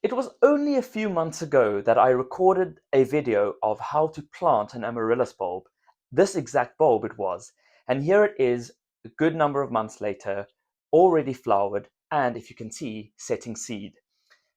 It was only a few months ago that I recorded a video of how to plant an Amaryllis bulb. This exact bulb it was. And here it is, a good number of months later, already flowered, and if you can see, setting seed.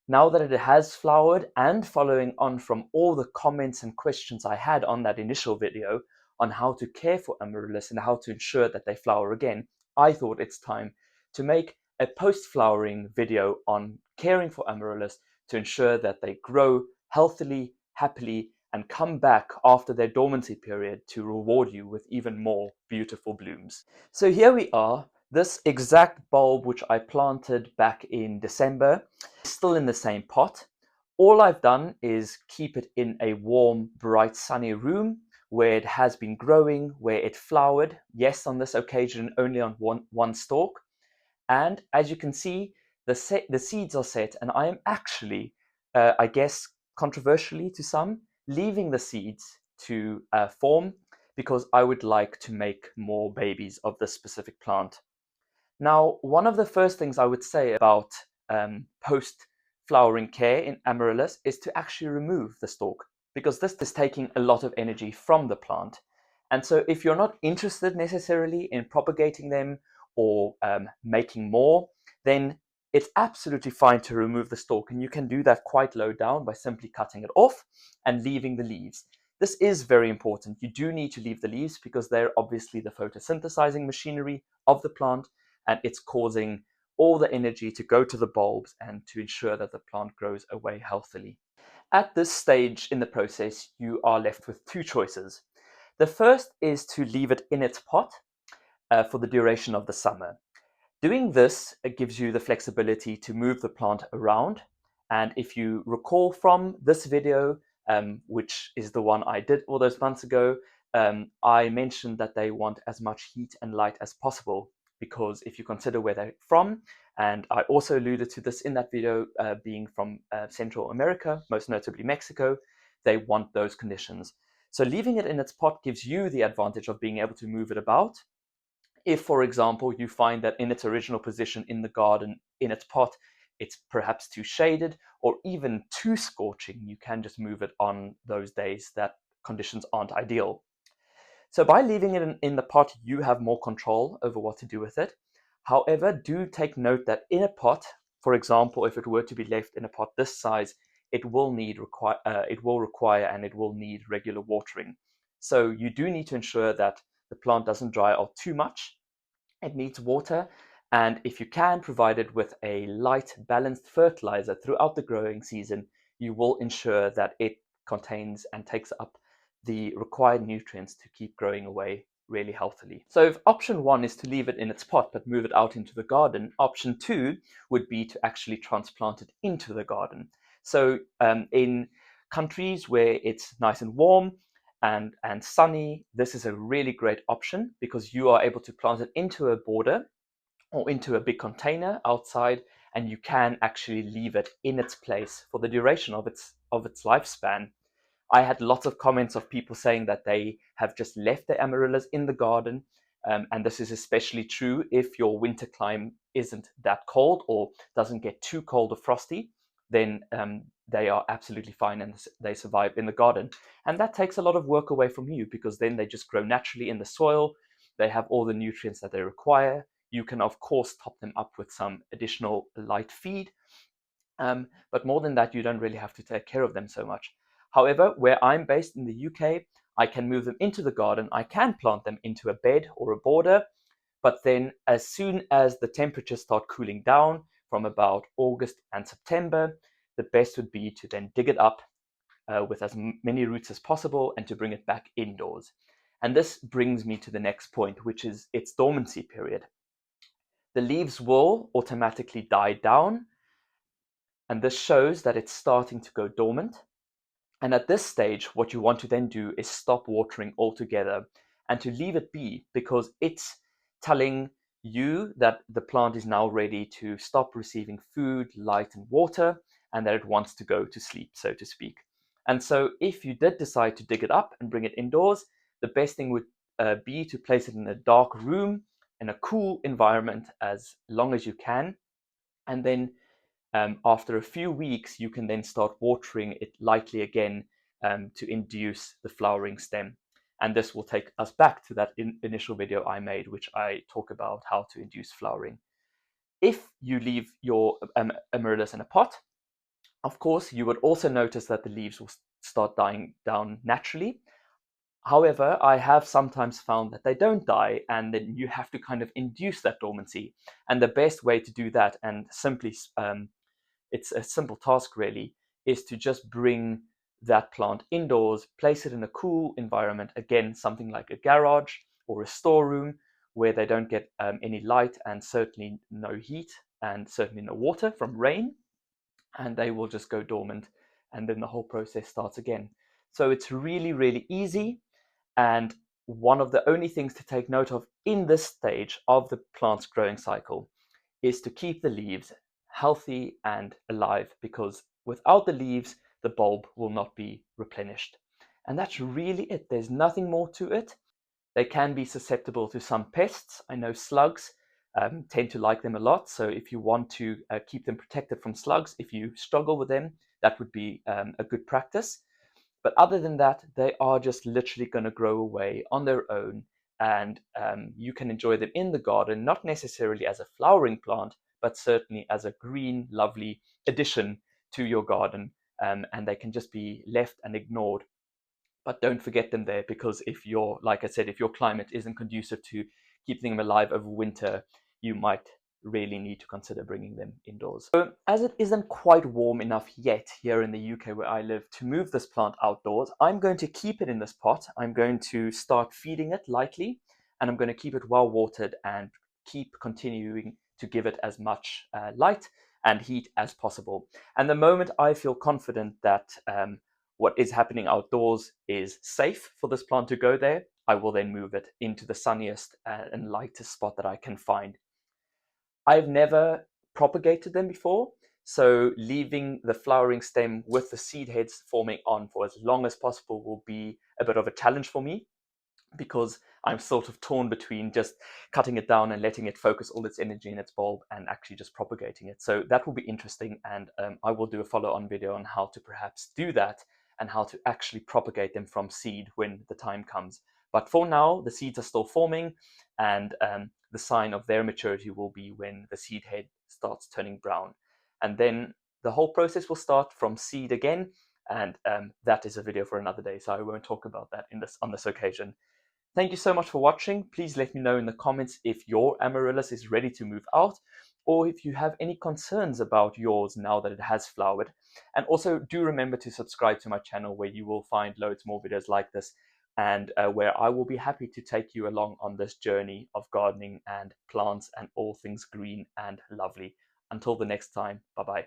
Now that it has flowered, and following on from all the comments and questions I had on that initial video on how to care for Amaryllis and how to ensure that they flower again, I thought it's time to make a post-flowering video on caring for Amaryllis to ensure that they grow healthily, happily, and come back after their dormancy period to reward you with even more beautiful blooms. So here we are, this exact bulb which I planted back in December, is still in the same pot. All I've done is keep it in a warm, bright, sunny room where it has been growing, where it flowered. Yes, on this occasion, only on one stalk. And as you can see, the seeds are set, and I am actually, I guess, controversially to some, leaving the seeds to form because I would like to make more babies of this specific plant. Now, one of the first things I would say about post-flowering care in Amaryllis is to actually remove the stalk, because this is taking a lot of energy from the plant. And so if you're not interested necessarily in propagating them or making more, then it's absolutely fine to remove the stalk. And you can do that quite low down by simply cutting it off and leaving the leaves. This is very important. You do need to leave the leaves because they're obviously the photosynthesizing machinery of the plant, and it's causing all the energy to go to the bulbs and to ensure that the plant grows away healthily. At this stage in the process, you are left with two choices. The first is to leave it in its pot for the duration of the summer. Doing this gives you the flexibility to move the plant around. And if you recall from this video, which is the one I did all those months ago, I mentioned that they want as much heat and light as possible, because if you consider where they're from, and I also alluded to this in that video, being from Central America, most notably Mexico, they want those conditions. So leaving it in its pot gives you the advantage of being able to move it about. If, for example, you find that in its original position in the garden, in its pot, it's perhaps too shaded or even too scorching, you can just move it on those days that conditions aren't ideal. So by leaving it in the pot, you have more control over what to do with it. However, do take note that in a pot, for example, if it were to be left in a pot this size, it will require and it will need regular watering. So you do need to ensure that the plant doesn't dry out too much. It needs water, and if you can provide it with a light, balanced fertilizer throughout the growing season, you will ensure that it contains and takes up the required nutrients to keep growing away really healthily. So if option one is to leave it in its pot but move it out into the garden, option two would be to actually transplant it into the garden. So in countries where it's nice and warm and sunny, this is a really great option because you are able to plant it into a border or into a big container outside, and you can actually leave it in its place for the duration of its lifespan. I had lots of comments of people saying that they have just left their amaryllis in the garden, and this is especially true if your winter climate isn't that cold or doesn't get too cold or frosty. Then they are absolutely fine and they survive in the garden. And that takes a lot of work away from you because then they just grow naturally in the soil. They have all the nutrients that they require. You can, of course, top them up with some additional light feed. But more than that, you don't really have to take care of them so much. However, where I'm based in the UK, I can move them into the garden. I can plant them into a bed or a border. But then as soon as the temperatures start cooling down from about August and September, the best would be to then dig it up with as many roots as possible and to bring it back indoors. And this brings me to the next point, which is its dormancy period. The leaves will automatically die down, and this shows that it's starting to go dormant. And at this stage, what you want to then do is stop watering altogether and to leave it be, because it's telling you that the plant is now ready to stop receiving food, light, and water, and that it wants to go to sleep, so to speak. And so if you did decide to dig it up and bring it indoors, the best thing would be to place it in a dark room, in a cool environment as long as you can, and then After a few weeks, you can then start watering it lightly again to induce the flowering stem. And this will take us back to that initial video I made, which I talk about how to induce flowering. If you leave your amaryllis in a pot, of course, you would also notice that the leaves will start dying down naturally. However, I have sometimes found that they don't die, and then you have to kind of induce that dormancy. And the best way to do that, and simply, it's a simple task really, is to just bring that plant indoors, place it in a cool environment, again, something like a garage or a storeroom where they don't get any light and certainly no heat and certainly no water from rain, and they will just go dormant, and then the whole process starts again. So it's really, really easy. And one of the only things to take note of in this stage of the plant's growing cycle is to keep the leaves healthy and alive, because without the leaves, the bulb will not be replenished. And that's really it. There's nothing more to it. They can be susceptible to some pests. I know slugs tend to like them a lot. So if you want to keep them protected from slugs, if you struggle with them, that would be a good practice. But other than that, they are just literally going to grow away on their own, and you can enjoy them in the garden, not necessarily as a flowering plant, but certainly as a green, lovely addition to your garden. And they can just be left and ignored. But don't forget them there, because if you're, like I said, if your climate isn't conducive to keeping them alive over winter, you might really need to consider bringing them indoors. So as it isn't quite warm enough yet here in the UK where I live to move this plant outdoors, I'm going to keep it in this pot. I'm going to start feeding it lightly, and I'm going to keep it well watered and keep continuing to give it as much light and heat as possible. And the moment I feel confident that what is happening outdoors is safe for this plant to go there, I will then move it into the sunniest and lightest spot that I can find. I've never propagated them before, so leaving the flowering stem with the seed heads forming on for as long as possible will be a bit of a challenge for me, because I'm sort of torn between just cutting it down and letting it focus all its energy in its bulb and actually just propagating it. So that will be interesting, and I will do a follow-on video on how to perhaps do that and how to actually propagate them from seed when the time comes. But for now, the seeds are still forming, and the sign of their maturity will be when the seed head starts turning brown. And then the whole process will start from seed again, and that is a video for another day, so I won't talk about that on this occasion. Thank you so much for watching. Please let me know in the comments if your amaryllis is ready to move out, or if you have any concerns about yours now that it has flowered. And also do remember to subscribe to my channel, where you will find loads more videos like this, and where I will be happy to take you along on this journey of gardening and plants and all things green and lovely. Until the next time, bye bye.